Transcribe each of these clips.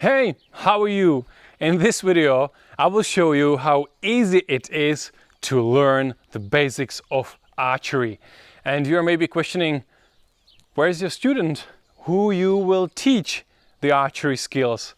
Hey, how are you? In this video, I will show you how easy it is to learn the basics of archery. And you're maybe questioning, where's your student? Who you will teach the archery skills?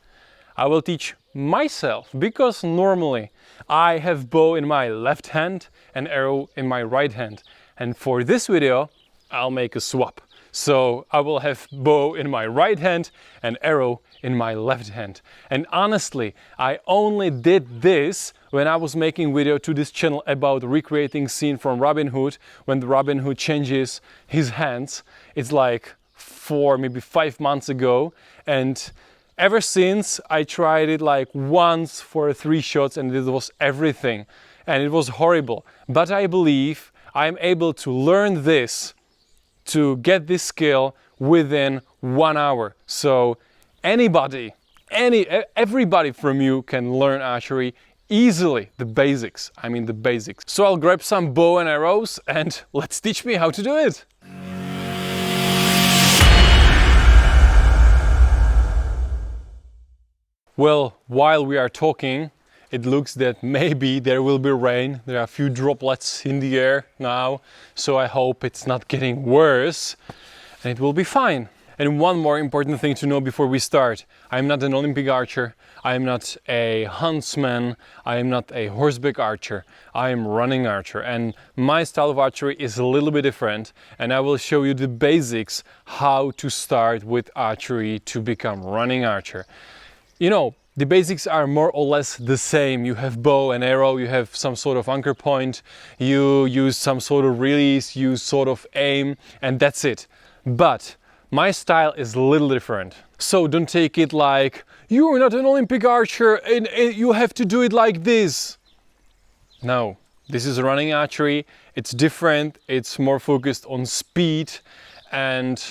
I will teach myself, because normally I have bow in my left hand and arrow in my right hand. And for this video, I'll make a swap. So I will have bow in my right hand and arrow in my left hand. And honestly, I only did this when I was making video to this channel about recreating scene from Robin Hood, when the Robin Hood changes his hands. It's like 4, maybe 5 months ago. And ever since I tried it like once for 3 shots and it was everything. And it was horrible. But I believe I'm able to learn this, to get this skill within 1 hour. So everybody from you can learn archery easily, the basics. I mean the basics. So I'll grab some bow and arrows and let's teach me how to do it. Well, while we are talking, it looks that maybe there will be rain. There are a few droplets in the air now, so I hope it's not getting worse and it will be fine. And one more important thing to know before we start. I am not an Olympic archer, I am not a huntsman, I am not a horseback archer, I am running archer. And my style of archery is a little bit different, and I will show you the basics how to start with archery to become running archer. You know, the basics are more or less the same. You have bow and arrow, you have some sort of anchor point, you use some sort of release, you sort of aim, and that's it. But my style is a little different. So don't take it like, you're not an Olympic archer and you have to do it like this. No, this is running archery. It's different, it's more focused on speed, and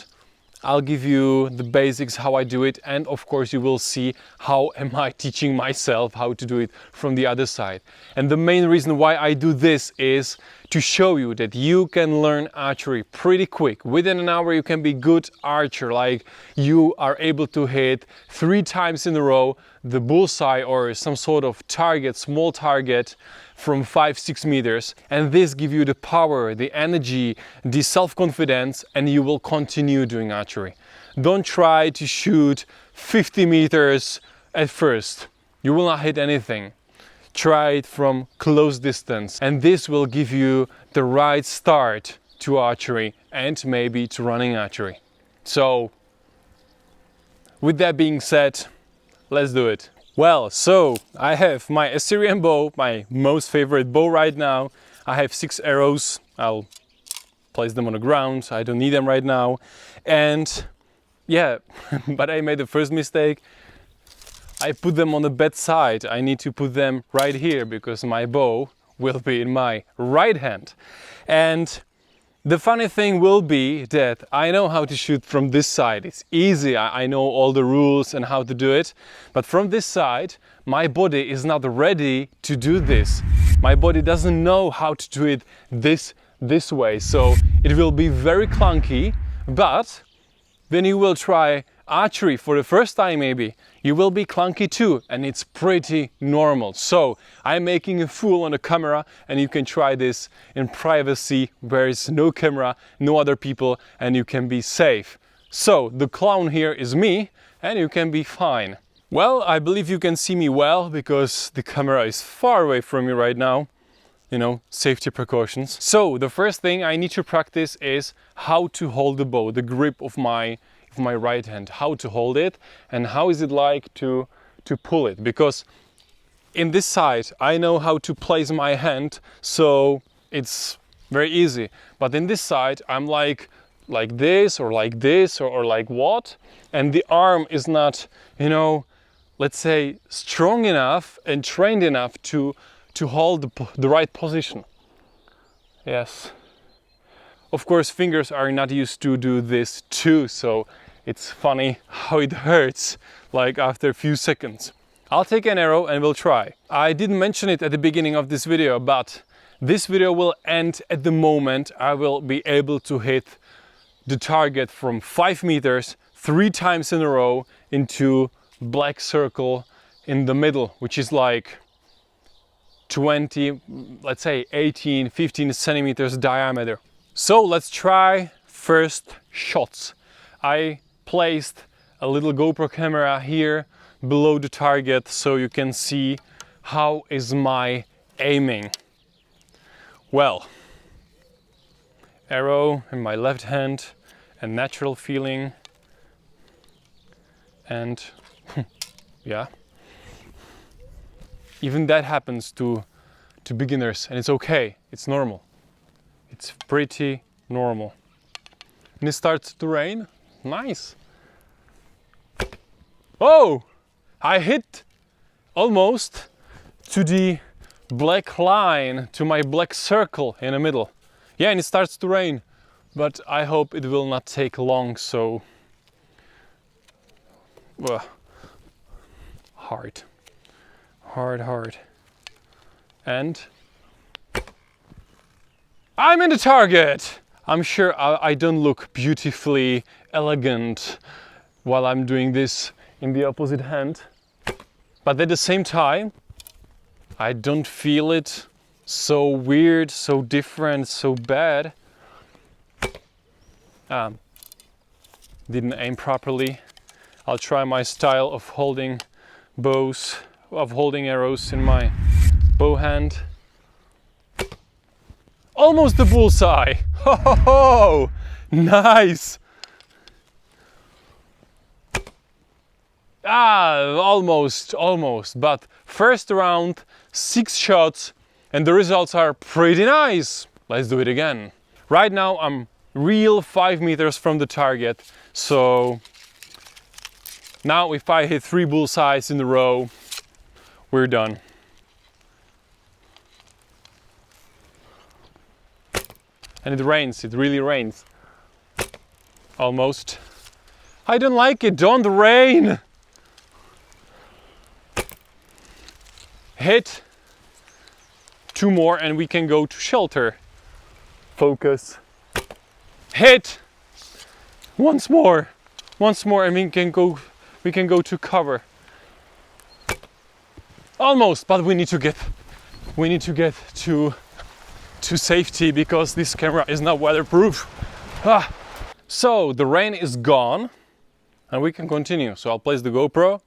I'll give you the basics how I do it, and of course you will see how am I teaching myself how to do it from the other side. And the main reason why I do this is to show you that you can learn archery pretty quick. Within an hour you can be good archer, like you are able to hit 3 times in a row the bullseye or some sort of target, small target, from 5-6 meters, and this gives you the power, the energy, the self-confidence, and you will continue doing archery. Don't try to shoot 50 meters at first. You will not hit anything. Try it from close distance, and this will give you the right start to archery and maybe to running archery. So with that being said, let's do it. Well, so I have my Assyrian bow, my most favorite bow right now. I have 6 arrows. I'll place them on the ground. I don't need them right now. And yeah, but I made the first mistake. I put them on the bad side. I need to put them right here because my bow will be in my right hand. And the funny thing will be that I know how to shoot from this side. It's easy, I know all the rules and how to do it. But from this side, my body is not ready to do this. My body doesn't know how to do it this way. So it will be very clunky, but when you will try archery for the first time maybe, you will be clunky too, and it's pretty normal. So I'm making a fool on the camera, and you can try this in privacy where is no camera, no other people, and you can be safe. So the clown here is me, and you can be fine. Well, I believe you can see me well because the camera is far away from me right now. You know, safety precautions. So the first thing I need to practice is how to hold the bow, the grip of my right hand, how to hold it and how is it like to pull it. Because in this side I know how to place my hand, so it's very easy. But in this side I'm like this or like what, and the arm is not, you know, let's say strong enough and trained enough to hold the right position. Yes. Of course, fingers are not used to do this too, so it's funny how it hurts, like after a few seconds. I'll take an arrow and we'll try. I didn't mention it at the beginning of this video, but this video will end at the moment I will be able to hit the target from 5 meters 3 times in a row into black circle in the middle, which is like 20, let's say 18, 15 centimeters diameter. So let's try first shots. I placed a little GoPro camera here below the target so you can see how is my aiming. Well, arrow in my left hand, a natural feeling, and yeah, even that happens to beginners, and it's okay, it's normal. It's pretty normal. And it starts to rain. Nice. Oh, I hit almost to the black line, to my black circle in the middle. Yeah, and it starts to rain, but I hope it will not take long, so hard. And I'm in the target. I'm sure I don't look beautifully elegant while I'm doing this in the opposite hand, but at the same time I don't feel it so weird, so different, so bad. Didn't aim properly. I'll try my style of holding arrows in my bow hand. Almost the bullseye. Ho ho ho! Nice. Almost, but first round, 6 shots, and the results are pretty nice. Let's do it again. Right now I'm real 5 meters from the target, so now if I hit 3 bullseyes in a row, we're done. And it rains, it really rains. Almost. I don't like it, don't rain! Hit 2 more and we can go to shelter. Focus. Hit once more and we can go to cover. Almost, but we need to get to safety because this camera is not weatherproof. So the rain is gone and we can continue. So I'll place the GoPro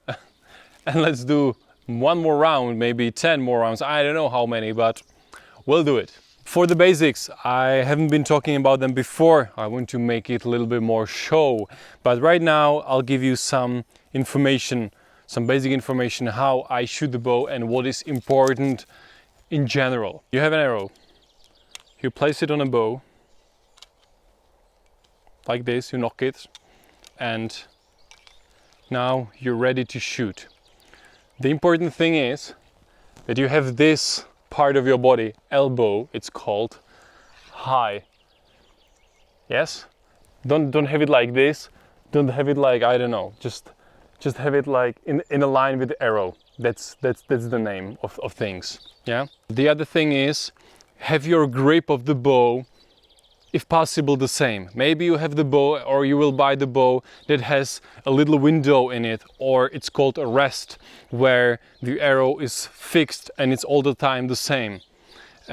and let's do one more round, maybe 10 more rounds. I don't know how many, but we'll do it. For the basics, I haven't been talking about them before. I want to make it a little bit more show. But right now I'll give you some information, some basic information how I shoot the bow and what is important in general. You have an arrow. You place it on a bow, like this, you knock it, and now you're ready to shoot. The important thing is that you have this part of your body, elbow, it's called, high. Yes? Don't have it like this, don't have it like, I don't know, just have it like in a line with the arrow. That's the name of things. Yeah? The other thing is, have your grip of the bow, if possible, the same. Maybe you have the bow or you will buy the bow that has a little window in it, or it's called a rest, where the arrow is fixed and it's all the time the same.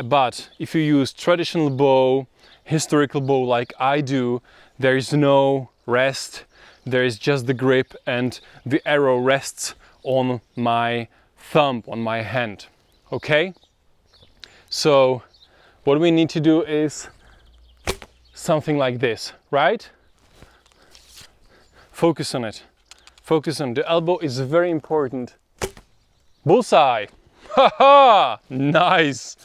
But if you use traditional bow, historical bow like I do, there is no rest, there is just the grip and the arrow rests on my thumb, on my hand. Okay? So what we need to do is something like this, right? Focus on it. Focus on the elbow is very important. Bullseye! Haha! Nice!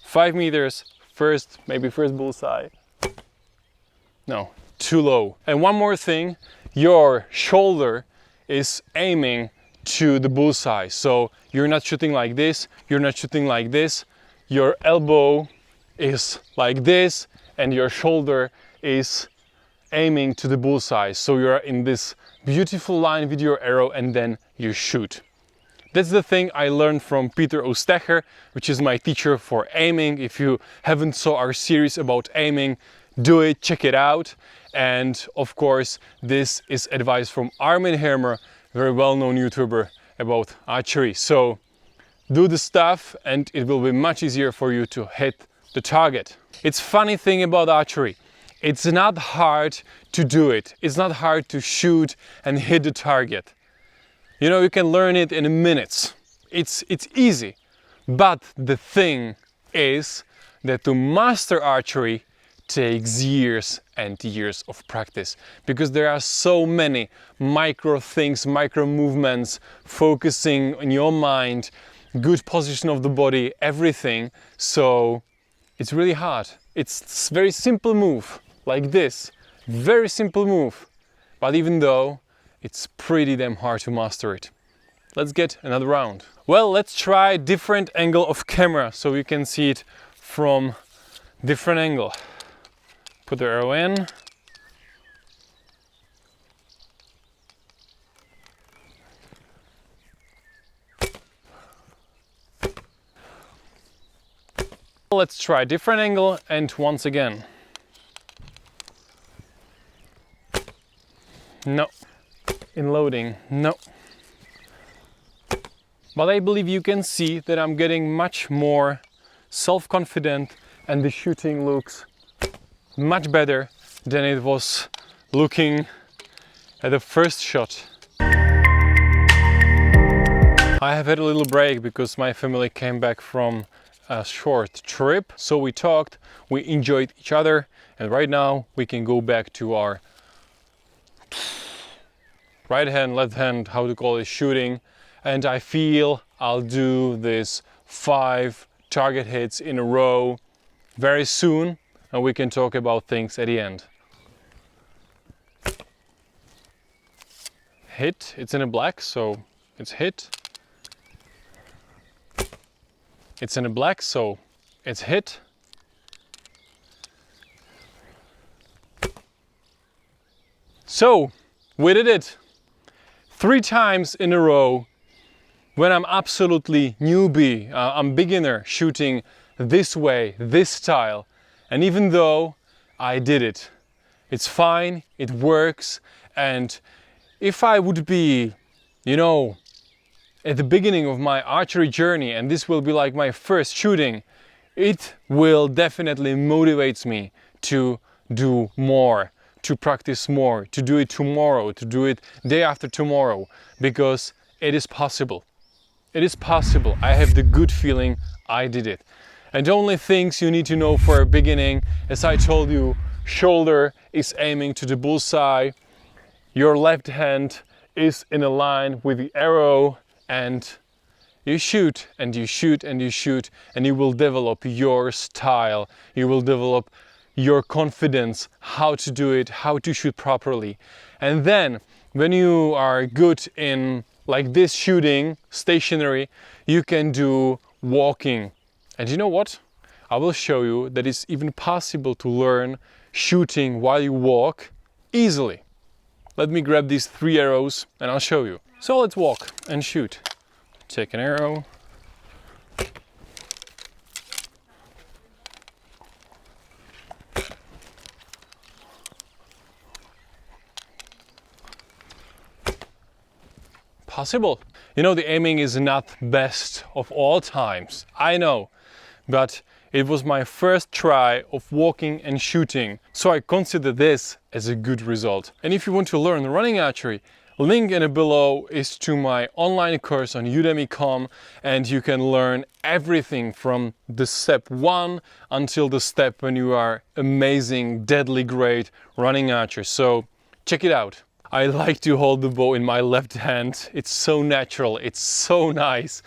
5 meters, maybe first bullseye. No, too low. And one more thing, your shoulder is aiming to the bullseye. So you're not shooting like this, you're not shooting like this. Your elbow is like this and your shoulder is aiming to the bullseye. So you're in this beautiful line with your arrow and then you shoot. That's the thing I learned from Peter Oostecher, which is my teacher for aiming. If you haven't saw our series about aiming, do it, check it out. And of course, this is advice from Armin Hermer, very well-known YouTuber about archery. So do the stuff and it will be much easier for you to hit the target. It's funny thing about archery. It's not hard to do it. It's not hard to shoot and hit the target. You know, you can learn it in minutes. It's easy. But the thing is that to master archery takes years and years of practice, because there are so many micro things, micro movements, focusing on your mind, good position of the body, everything. So it's really hard. It's a very simple move, like this. Very simple move. But even though it's pretty damn hard to master it. Let's get another round. Well, let's try different angle of camera so you can see it from different angle. Put the arrow in. Let's try different angle and once again. No. In loading, no. But I believe you can see that I'm getting much more self-confident and the shooting looks much better than it was looking at the first shot. I have had a little break because my family came back from a short trip. So we talked, we enjoyed each other, and right now we can go back to our right hand, left hand, how to call it, shooting. And I feel I'll do this 5 target hits in a row very soon, and we can talk about things at the end. Hit, it's in a black, so it's hit. It's in a black, so it's hit. So we did it 3 times in a row. When I'm absolutely newbie, I'm beginner shooting this way, this style. And even though I did it, it's fine, it works. And if I would be, you know, at the beginning of my archery journey, and this will be like my first shooting, it will definitely motivate me to do more, to practice more, to do it tomorrow, to do it day after tomorrow, because it is possible. It is possible. I have the good feeling I did it. And the only things you need to know for a beginning, as I told you, shoulder is aiming to the bullseye, your left hand is in a line with the arrow, and you shoot and you shoot and you shoot, and you will develop your style, you will develop your confidence, how to do it, how to shoot properly. And then when you are good in like this shooting, stationary, you can do walking. And you know what? I will show you that it's even possible to learn shooting while you walk easily. Let me grab these 3 arrows and I'll show you. So let's walk and shoot. Take an arrow. Possible. You know, the aiming is not best of all times, I know, but it was my first try of walking and shooting, so I consider this as a good result. And if you want to learn running archery, link in the below is to my online course on udemy.com, and you can learn everything from the step 1 until the step when you are amazing, deadly great running archer. So check it out. I like to hold the bow in my left hand. It's so natural, it's so nice.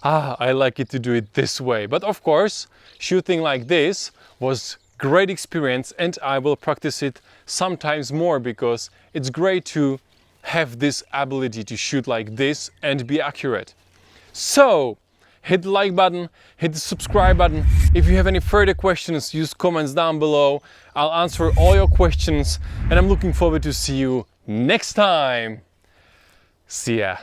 I like it to do it this way. But of course, shooting like this was great experience, and I will practice it sometimes more, because it's great to have this ability to shoot like this and be accurate. So hit the like button, hit the subscribe button. If you have any further questions, use comments down below. I'll answer all your questions, and I'm looking forward to see you next time. See ya.